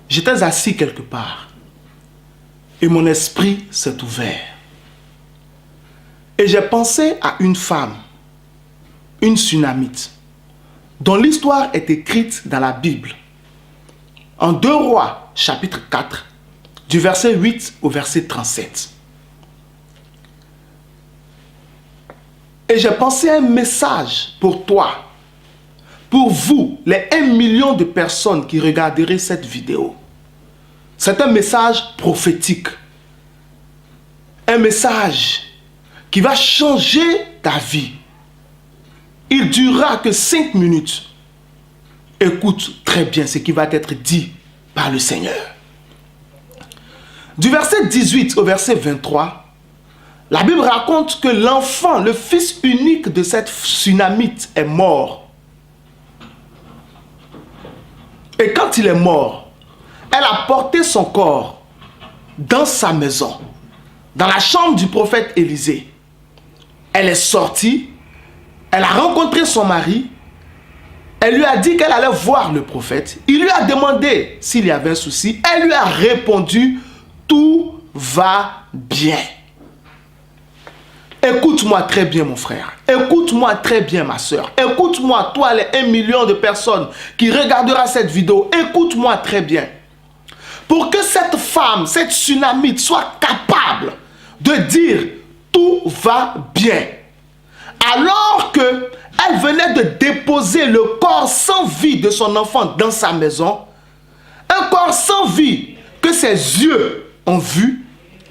j'étais assis quelque part et mon esprit s'est ouvert. Et j'ai pensé à une femme, une Sunamite, dont l'histoire est écrite dans la Bible. En 2 Rois, chapitre 4, du verset 8 au verset 37. Et j'ai pensé à un message pour toi, pour vous, les 1 million de personnes qui regarderaient cette vidéo. C'est un message prophétique. Un message qui va changer ta vie. Il durera que 5 minutes. Écoute très bien ce qui va être dit par le Seigneur. Du verset 18 au verset 23, la Bible raconte que l'enfant, le fils unique de cette Sunamite est mort. Et quand il est mort, elle a porté son corps dans sa maison, dans la chambre du prophète Élisée. Elle est sortie, elle a rencontré son mari, elle lui a dit qu'elle allait voir le prophète. Il lui a demandé s'il y avait un souci. Elle lui a répondu, tout va bien. Écoute-moi très bien mon frère, écoute-moi très bien ma soeur, écoute-moi toi les 1 million de personnes qui regardera cette vidéo, écoute-moi très bien. Pour que cette femme, cette Sunamite soit capable de dire tout va bien, alors que elle venait de déposer le corps sans vie de son enfant dans sa maison, un corps sans vie que ses yeux ont vu,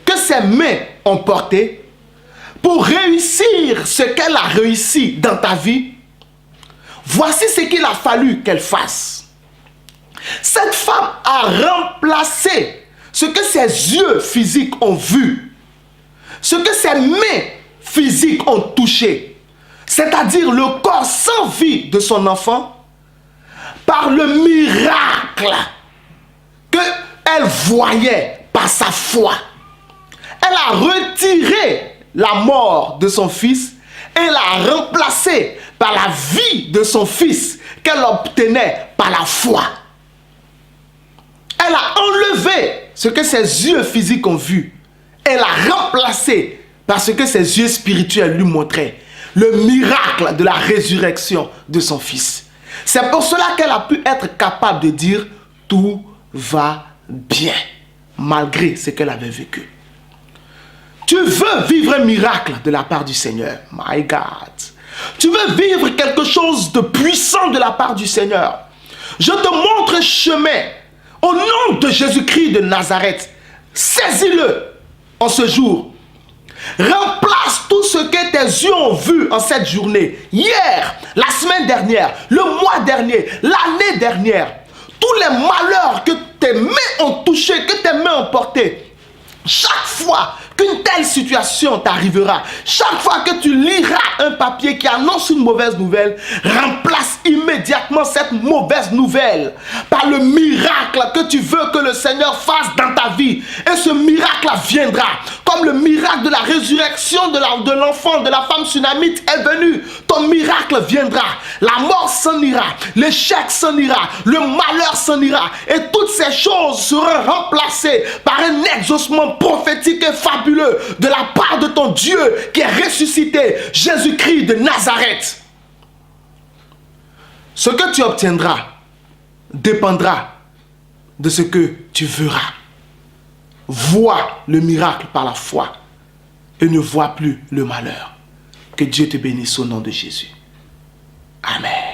que ses mains ont porté, pour réussir ce qu'elle a réussi dans ta vie, voici ce qu'il a fallu qu'elle fasse. Cette femme a remplacé ce que ses yeux physiques ont vu, ce que ses mains physiques ont touché, c'est-à-dire le corps sans vie de son enfant, par le miracle qu'elle voyait par sa foi. Elle a retiré la mort de son fils et l'a remplacé par la vie de son fils qu'elle obtenait par la foi. Elle a enlevé ce que ses yeux physiques ont vu et l'a remplacé par ce que ses yeux spirituels lui montraient. Le miracle de la résurrection de son fils. C'est pour cela qu'elle a pu être capable de dire tout va bien, malgré ce qu'elle avait vécu. Tu veux vivre un miracle de la part du Seigneur. My God. Tu veux vivre quelque chose de puissant de la part du Seigneur. Je te montre un chemin. Au nom de Jésus-Christ de Nazareth, saisis-le en ce jour. Remplace tout ce que tes yeux ont vu en cette journée, hier, la semaine dernière, le mois dernier, l'année dernière. Tous les malheurs que tes mains ont touchés, que tes mains ont portés. Chaque fois qu'une telle situation t'arrivera, chaque fois que tu liras un papier qui annonce une mauvaise nouvelle, remplace immédiatement cette mauvaise nouvelle par le miracle que tu veux que le Seigneur fasse dans ta vie. Et ce miracle viendra, comme le miracle de la résurrection de l'enfant, de la femme Sunamite est venu. Ton miracle viendra, la mort s'en ira, l'échec s'en ira, le malheur s'en ira. Et toutes ces choses seront remplacées par un exaucement prophétique et fabuleux de la part de ton Dieu qui est ressuscité, Jésus-Christ de Nazareth. Ce que tu obtiendras dépendra de ce que tu verras. Vois le miracle par la foi et ne vois plus le malheur. Que Dieu te bénisse au nom de Jésus. Amen.